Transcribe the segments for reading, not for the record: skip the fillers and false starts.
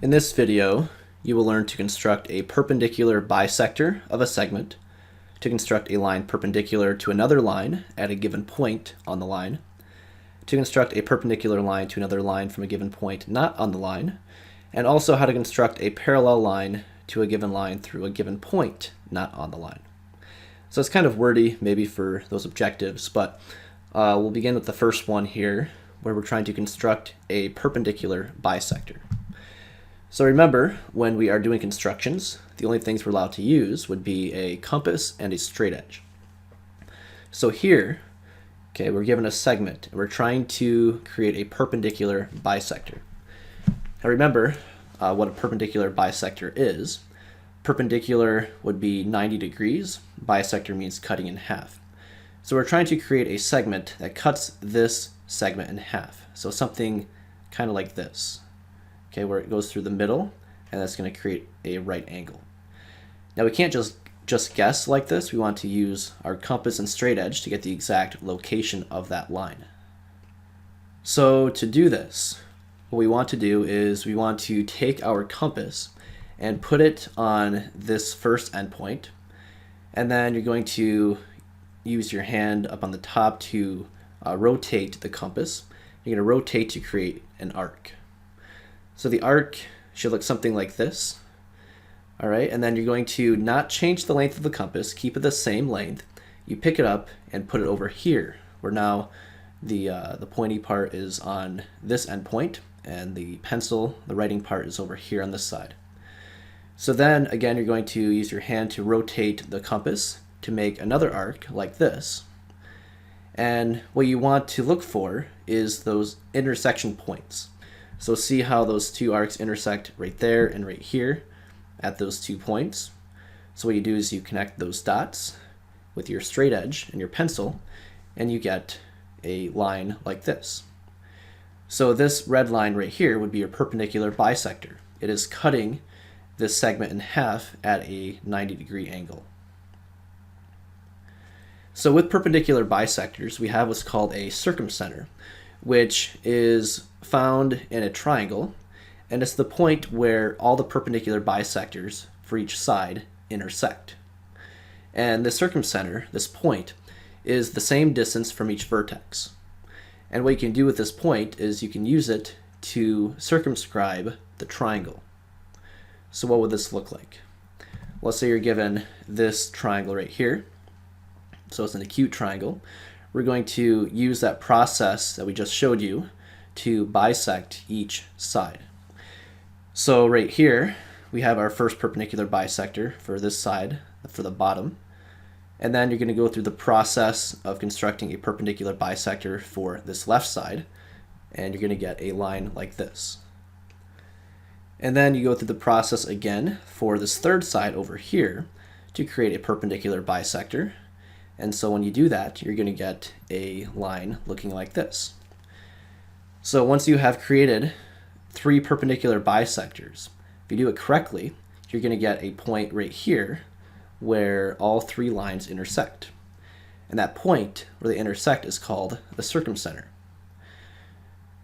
In this video, you will learn to construct a perpendicular bisector of a segment, to construct a line perpendicular to another line at a given point on the line, to construct a perpendicular line to another line from a given point not on the line, and also how to construct a parallel line to a given line through a given point not on the line. So it's kind of wordy maybe for those objectives, but we'll begin with the first one here, where we're trying to construct a perpendicular bisector. So remember, when we are doing constructions, the only things we're allowed to use would be a compass and a straight edge. So here, okay, we're given a segment, and we're trying to create a perpendicular bisector. Now remember what a perpendicular bisector is. Perpendicular would be 90 degrees. Bisector means cutting in half. So we're trying to create a segment that cuts this segment in half. So something kind of like this. Okay, where it goes through the middle, and that's going to create a right angle. Now we can't just guess like this. We want to use our compass and straight edge to get the exact location of that line. So to do this, what we want to do is we want to take our compass and put it on this first endpoint, and then you're going to use your hand up on the top to rotate the compass. You're going to rotate to create an arc. So the arc should look something like this. All right, and then you're going to not change the length of the compass, keep it the same length. You pick it up and put it over here, where now the pointy part is on this endpoint, and the pencil, the writing part, is over here on this side. So then again, you're going to use your hand to rotate the compass to make another arc like this. And what you want to look for is those intersection points. So see how those two arcs intersect right there and right here at those 2 points. So what you do is you connect those dots with your straight edge and your pencil, and you get a line like this. So this red line right here would be your perpendicular bisector. It is cutting this segment in half at a 90-degree angle. So with perpendicular bisectors, we have what's called a circumcenter, which is found in a triangle, and it's the point where all the perpendicular bisectors for each side intersect. And the circumcenter, this point, is the same distance from each vertex. And what you can do with this point is you can use it to circumscribe the triangle. So what would this look like? Let's say you're given this triangle right here. So it's an acute triangle. We're going to use that process that we just showed you to bisect each side. So right here, we have our first perpendicular bisector for this side, for the bottom. And then you're going to go through the process of constructing a perpendicular bisector for this left side, and you're going to get a line like this. And then you go through the process again for this third side over here to create a perpendicular bisector. And so when you do that, you're going to get a line looking like this. So once you have created 3 perpendicular bisectors, if you do it correctly, you're going to get a point right here where all 3 lines intersect. And that point where they intersect is called the circumcenter.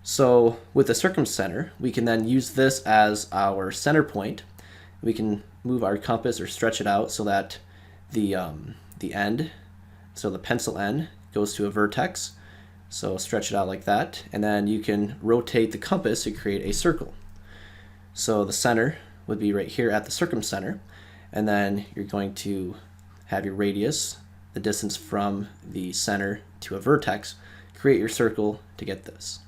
So with the circumcenter, we can then use this as our center point. We can move our compass or stretch it out so that the end, so the pencil end, goes to a vertex. So stretch it out like that, and then you can rotate the compass to create a circle. So the center would be right here at the circumcenter, and then you're going to have your radius, the distance from the center to a vertex, create your circle to get this.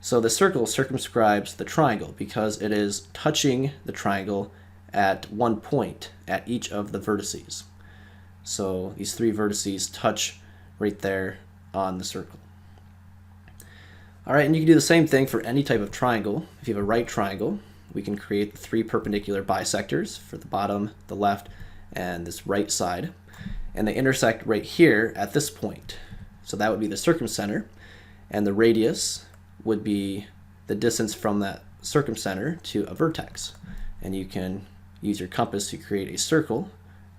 So the circle circumscribes the triangle because it is touching the triangle at one point at each of the vertices. So these 3 vertices touch right there on the circle. All right, and you can do the same thing for any type of triangle. If you have a right triangle, we can create the 3 perpendicular bisectors for the bottom, the left, and this right side. And they intersect right here at this point. So that would be the circumcenter, and the radius would be the distance from that circumcenter to a vertex. And you can use your compass to create a circle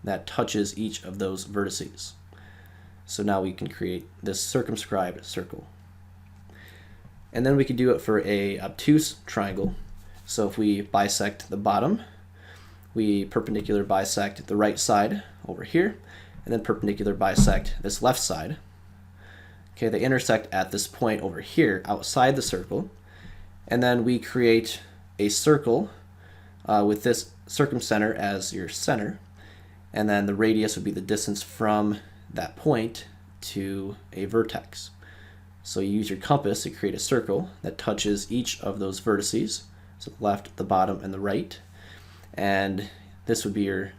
that touches each of those vertices. So now we can create this circumscribed circle. And then we could do it for a obtuse triangle. So if we bisect the bottom, we perpendicular bisect the right side over here, and then perpendicular bisect this left side. Okay, they intersect at this point over here outside the circle, and then we create a circle with this circumcenter as your center, and then the radius would be the distance from that point to a vertex. So you use your compass to create a circle that touches each of those vertices, so the left, the bottom, and the right, and this would be your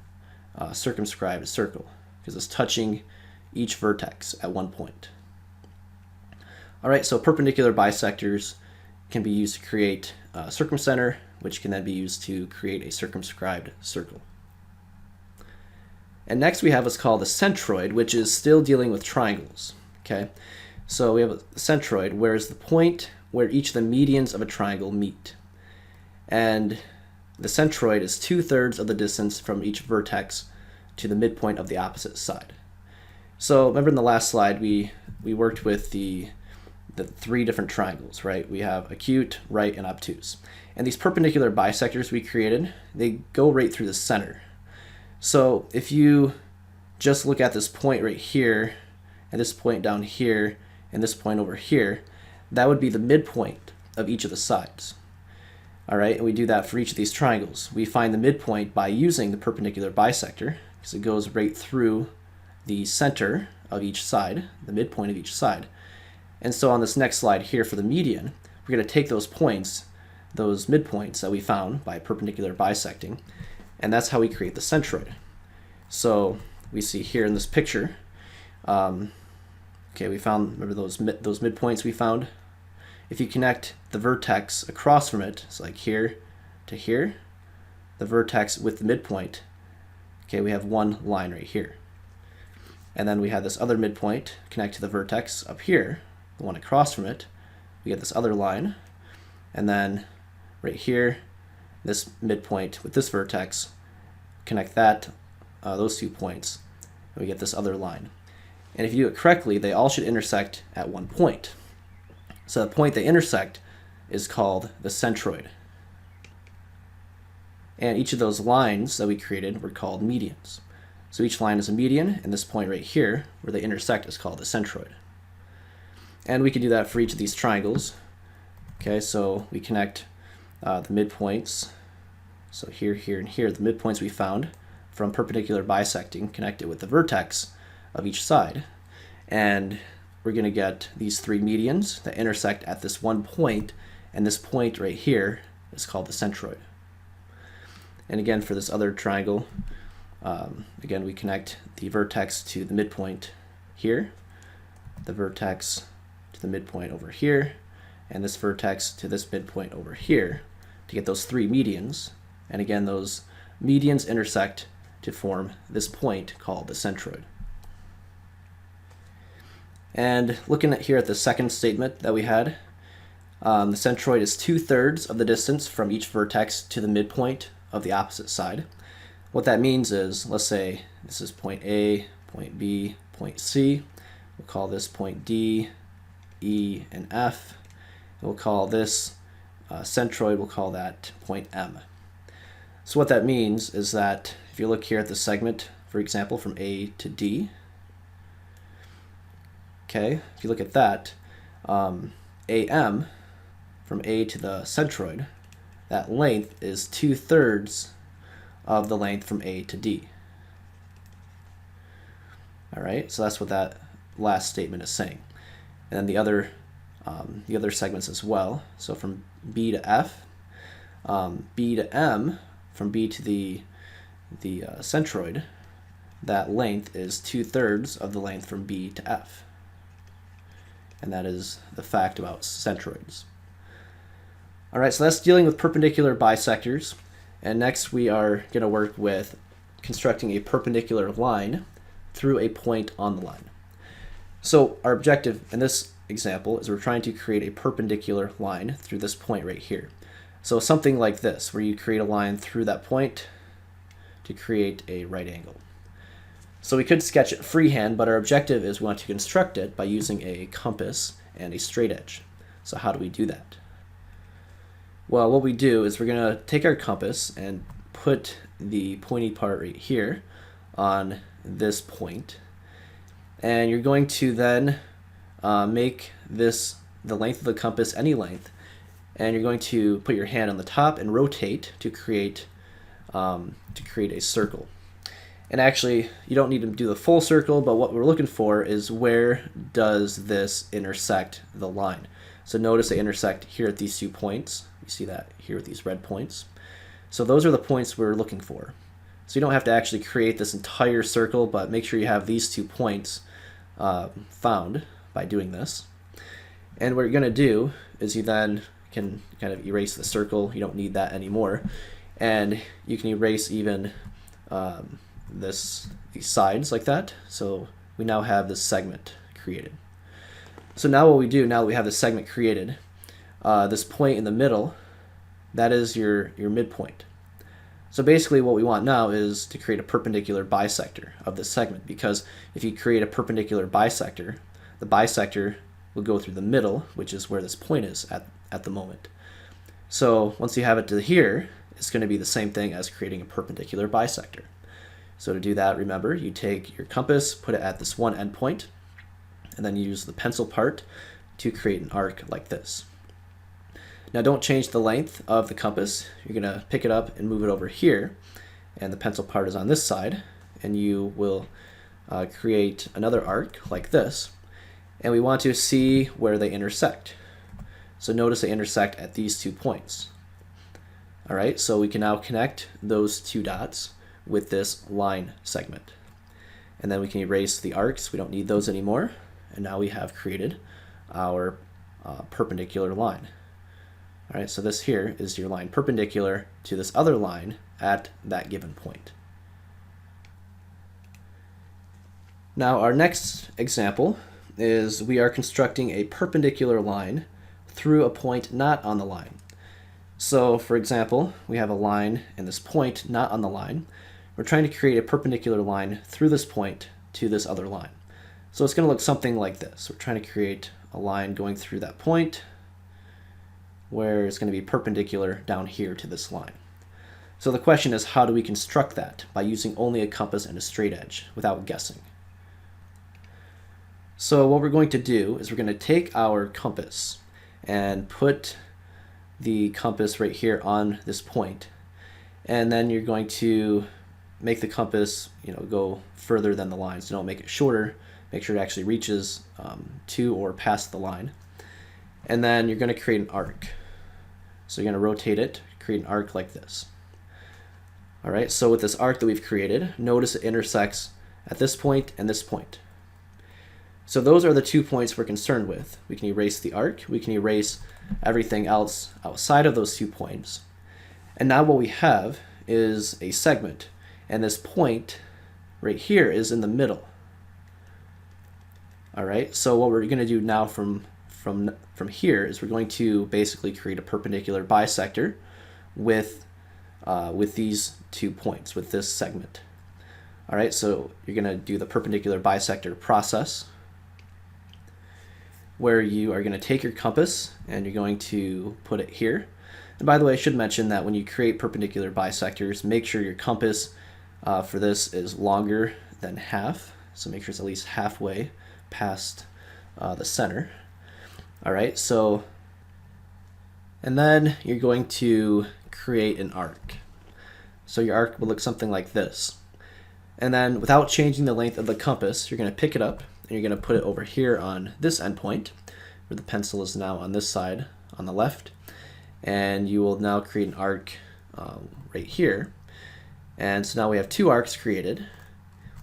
circumscribed circle because it's touching each vertex at one point. All right, so perpendicular bisectors can be used to create a circumcenter, which can then be used to create a circumscribed circle. And next we have what's called a centroid, which is still dealing with triangles. Okay, so we have a centroid, where is the point where each of the medians of a triangle meet. And the centroid is 2/3 of the distance from each vertex to the midpoint of the opposite side. So remember in the last slide we worked with the three different triangles, right? We have acute, right, and obtuse. And these perpendicular bisectors we created, they go right through the center. So if you just look at this point right here, and this point down here, and this point over here, that would be the midpoint of each of the sides. All right, and we do that for each of these triangles. We find the midpoint by using the perpendicular bisector, because it goes right through the center of each side, the midpoint of each side. And so on this next slide here for the median, we're going to take those points, those midpoints that we found by perpendicular bisecting, and that's how we create the centroid. So we see here in this picture, okay, we found, remember those midpoints we found? If you connect the vertex across from it, so like here to here, the vertex with the midpoint, okay, we have one line right here. And then we have this other midpoint connect to the vertex up here, the one across from it, we get this other line, and then right here, this midpoint with this vertex, connect that, those 2 points, and we get this other line. And if you do it correctly, they all should intersect at one point. So the point they intersect is called the centroid. And each of those lines that we created were called medians. So each line is a median, and this point right here, where they intersect, is called the centroid. And we can do that for each of these triangles. Okay, so we connect the midpoints. So here, here, and here, the midpoints we found from perpendicular bisecting connected with the vertex of each side. And we're going to get these three medians that intersect at this one point, and this point right here is called the centroid. And again, for this other triangle, again, we connect the vertex to the midpoint here, the vertex to the midpoint over here, and this vertex to this midpoint over here to get those three medians. And again, those medians intersect to form this point called the centroid. And looking at here at the second statement that we had, the centroid is 2/3 of the distance from each vertex to the midpoint of the opposite side. What that means is, let's say this is point A, point B, point C. We'll call this point D, E, and F. And we'll call this centroid, we'll call that point M. So what that means is that if you look here at the segment, for example, from A to D, okay, if you look at that, AM, from A to the centroid, that length is 2/3 of the length from A to D. All right, so that's what that last statement is saying. And then the other segments as well. So from B to F, B to M, from B to the centroid, that length is 2/3 of the length from B to F. And that is the fact about centroids. All right, so that's dealing with perpendicular bisectors. And next we are going to work with constructing a perpendicular line through a point on the line. So our objective in this example is we're trying to create a perpendicular line through this point right here. So something like this, where you create a line through that point to create a right angle. So we could sketch it freehand, but our objective is we want to construct it by using a compass and a straight edge. So how do we do that? Well, what we do is we're going to take our compass and put the pointy part right here on this point. And you're going to then make this the length of the compass any length, and you're going to put your hand on the top and rotate to create a circle. And actually, you don't need to do the full circle, but what we're looking for is where does this intersect the line. So notice they intersect here at these 2 points. You see that here with these red points. So those are the points we're looking for. So you don't have to actually create this entire circle, but make sure you have these 2 points found by doing this. And what you're going to do is you then can kind of erase the circle. You don't need that anymore. And you can erase even these sides like that. So we now have this segment created. So now what we do, now that we have this segment created, this point in the middle, that is your midpoint. So basically what we want now is to create a perpendicular bisector of this segment, because if you create a perpendicular bisector, the bisector will go through the middle, which is where this point is at the moment. So once you have it to here, it's going to be the same thing as creating a perpendicular bisector. So to do that, remember, you take your compass, put it at this one endpoint, and then use the pencil part to create an arc like this. Now don't change the length of the compass. You're going to pick it up and move it over here, and the pencil part is on this side, and you will create another arc like this. And we want to see where they intersect. So notice they intersect at these 2 points. All right, so we can now connect those 2 dots with this line segment. And then we can erase the arcs. We don't need those anymore. And now we have created our perpendicular line. All right, so this here is your line perpendicular to this other line at that given point. Now our next example is we are constructing a perpendicular line through a point not on the line. So for example, we have a line and this point not on the line. We're trying to create a perpendicular line through this point to this other line. So it's going to look something like this. We're trying to create a line going through that point where it's going to be perpendicular down here to this line. So the question is, how do we construct that by using only a compass and a straight edge without guessing? So what we're going to do is we're going to take our compass and put the compass right here on this point, and then you're going to make the compass go further than the line. So don't make it shorter, make sure it actually reaches to or past the line. And then you're going to create an arc. So you're going to rotate it, create an arc like this. All right, so with this arc that we've created, notice it intersects at this point and this point. So those are the 2 points we're concerned with. We can erase the arc, we can erase everything else outside of those 2 points. And now what we have is a segment, and this point right here is in the middle. All right, so what we're going to do now from here is we're going to basically create a perpendicular bisector with these 2 points, with this segment. All right, so you're going to do the perpendicular bisector process, where you are going to take your compass and you're going to put it here. And by the way, I should mention that when you create perpendicular bisectors, make sure your compass for this is longer than half. So make sure it's at least halfway past the center. All right, so, and then you're going to create an arc. So your arc will look something like this. And then without changing the length of the compass, you're going to pick it up and you're going to put it over here on this endpoint, where the pencil is now on this side on the left. And you will now create an arc right here. And so now we have 2 arcs created.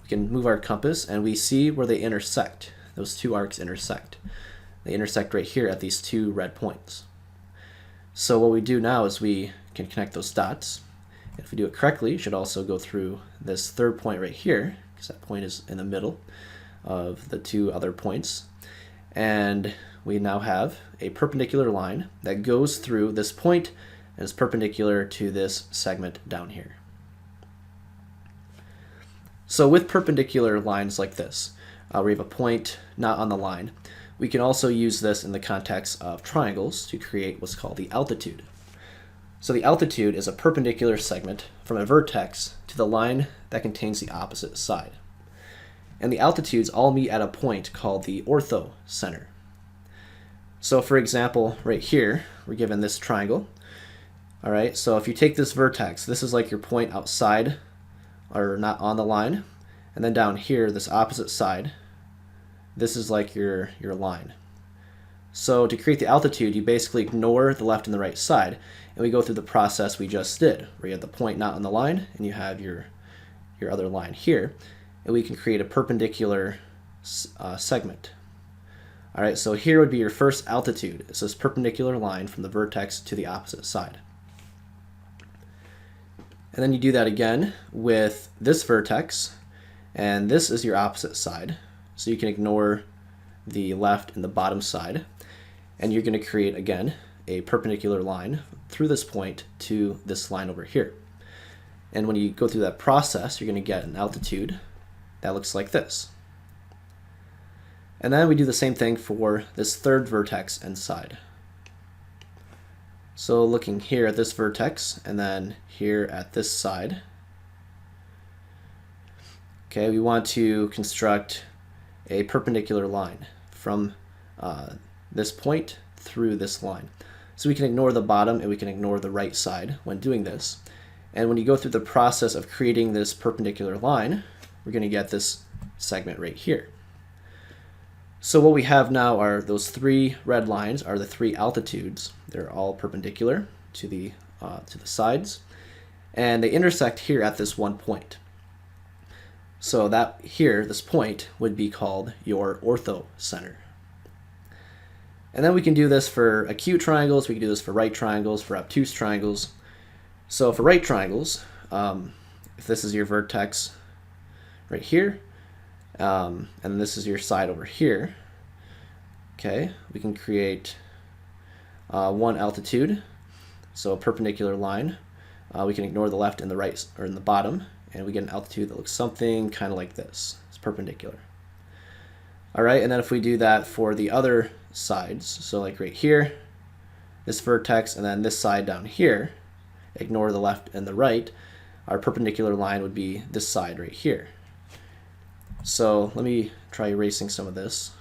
We can move our compass and we see where they intersect. Those 2 arcs intersect. They intersect right here at these 2 red points. So what we do now is we can connect those dots. If we do it correctly, you should also go through this 3rd point right here, because that point is in the middle of the 2 other points. And we now have a perpendicular line that goes through this point and is perpendicular to this segment down here. So with perpendicular lines like this, where we have a point not on the line, we can also use this in the context of triangles to create what's called the altitude. So the altitude is a perpendicular segment from a vertex to the line that contains the opposite side. And the altitudes all meet at a point called the orthocenter. So for example, right here, we're given this triangle. All right, so if you take this vertex, this is like your point outside or not on the line. And then down here, this opposite side, this is like your line. So to create the altitude, you basically ignore the left and the right side, and we go through the process we just did, where you have the point not on the line, and you have your other line here, and we can create a perpendicular segment. All right, so here would be your first altitude. It's this perpendicular line from the vertex to the opposite side. And then you do that again with this vertex, and this is your opposite side, so you can ignore the left and the bottom side. And you're going to create, again, a perpendicular line through this point to this line over here. And when you go through that process, you're going to get an altitude that looks like this. And then we do the same thing for this third vertex and side. So looking here at this vertex and then here at this side, okay, we want to construct a perpendicular line from this point through this line. So we can ignore the bottom and we can ignore the right side when doing this. And when you go through the process of creating this perpendicular line, we're going to get this segment right here. So what we have now are those three red lines are the three altitudes. They're all perpendicular to the sides, and they intersect here at this one point. So that here, this point, would be called your orthocenter. And then we can do this for acute triangles, we can do this for right triangles, for obtuse triangles. So for right triangles, if this is your vertex right here, and this is your side over here, okay, we can create one altitude, so a perpendicular line. We can ignore the left and the right, or in the bottom, and we get an altitude that looks something kind of like this. It's perpendicular. All right, and then if we do that for the other sides, so like right here, this vertex, and then this side down here, ignore the left and the right, our perpendicular line would be this side right here. So let me try erasing some of this.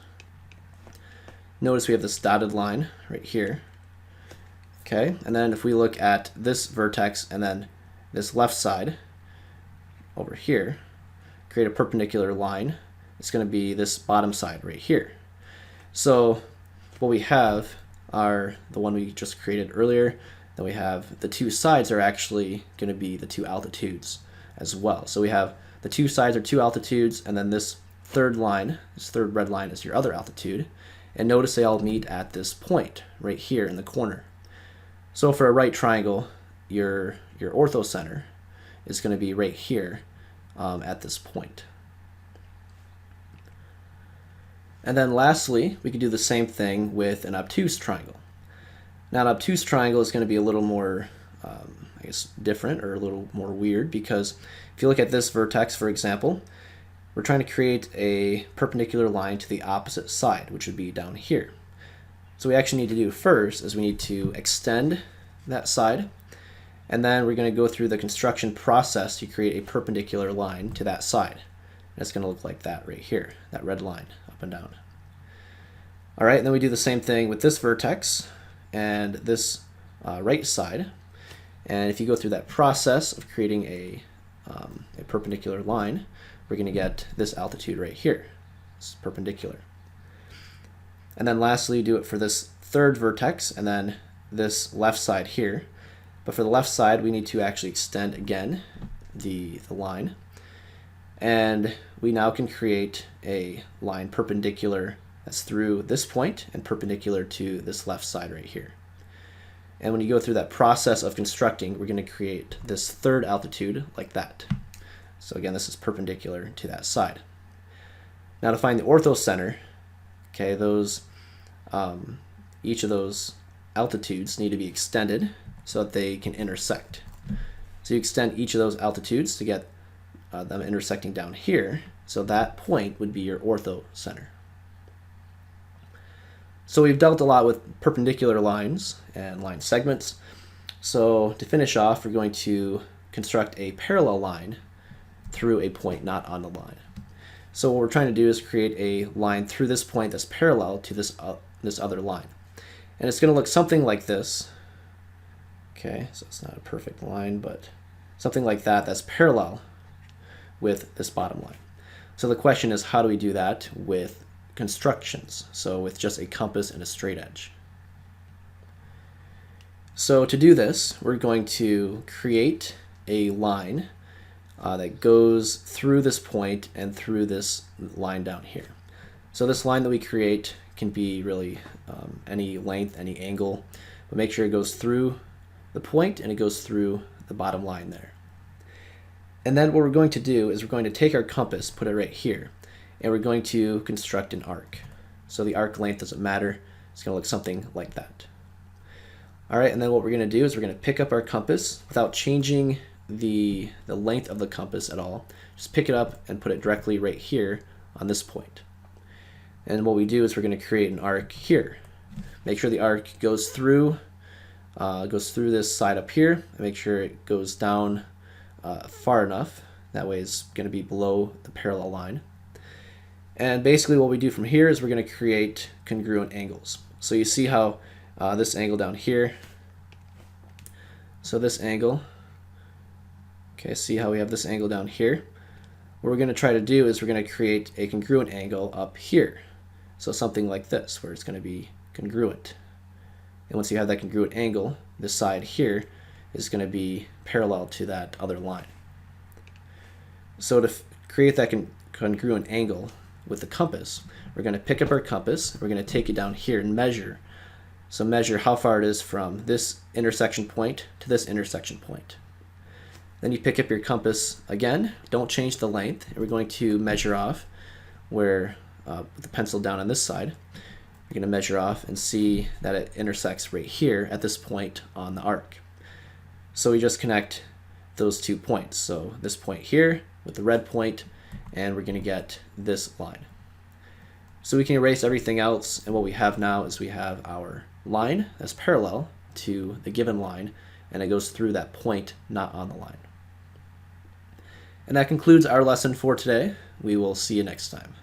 Notice we have this dotted line right here. Okay, and then if we look at this vertex and then this left side over here, create a perpendicular line, it's going to be this bottom side right here. So what we have are the one we just created earlier. Then we have the two sides are actually going to be the two altitudes as well. So we have the two sides are two altitudes, and then this third line, this third red line, is your other altitude. And notice they all meet at this point right here in the corner. So for a right triangle, your orthocenter is going to be right here at this point. And then lastly, we can do the same thing with an obtuse triangle. Now an obtuse triangle is going to be a little more, I guess, different or a little more weird, because if you look at this vertex, for example, we're trying to create a perpendicular line to the opposite side, which would be down here. So we actually need to do first is we need to extend that side, and then we're going to go through the construction process to create a perpendicular line to that side. And it's going to look like that right here, that red line up and down. All right, and then we do the same thing with this vertex and this right side. And if you go through that process of creating a perpendicular line, we're going to get this altitude right here. It's perpendicular. And then lastly, do it for this third vertex and then this left side here. But for the left side, we need to actually extend again the line. And we now can create a line perpendicular that's through this point and perpendicular to this left side right here. And when you go through that process of constructing, we're going to create this third altitude like that. So again, this is perpendicular to that side. Now to find the orthocenter, okay, those each of those altitudes need to be extended so that they can intersect. So you extend each of those altitudes to get them intersecting down here. So that point would be your orthocenter. So we've dealt a lot with perpendicular lines and line segments. So to finish off, we're going to construct a parallel line through a point not on the line. So what we're trying to do is create a line through this point that's parallel to this other line. And it's going to look something like this. Okay, so it's not a perfect line, but something like that that's parallel with this bottom line. So the question is, how do we do that with constructions? So with just a compass and a straight edge. So to do this, we're going to create a line that goes through this point and through this line down here. So this line that we create can be really any length, any angle, but make sure it goes through the point and it goes through the bottom line there. And then what we're going to do is we're going to take our compass, put it right here, and we're going to construct an arc. So the arc length doesn't matter. It's going to look something like that. All right, and then what we're going to do is we're going to pick up our compass without changing the length of the compass at all. Just pick it up and put it directly right here on this point. And what we do is we're going to create an arc here. Make sure the arc goes through this side up here, and make sure it goes down far enough. That way it's going to be below the parallel line. And basically what we do from here is we're going to create congruent angles. So you see how this angle down here, so this angle, okay, see how we have this angle down here? What we're going to try to do is we're going to create a congruent angle up here. So something like this, where it's going to be congruent. And once you have that congruent angle, this side here is going to be parallel to that other line. So to create that congruent angle with the compass, we're going to pick up our compass, we're going to take it down here and measure. So measure how far it is from this intersection point to this intersection point. Then you pick up your compass again, don't change the length, and we're going to measure off where, with the pencil down on this side, you're going to measure off and see that it intersects right here at this point on the arc. So we just connect those 2 points. So this point here with the red point, and we're going to get this line. So we can erase everything else, and what we have now is we have our line that's parallel to the given line, and it goes through that point not on the line. And that concludes our lesson for today. We will see you next time.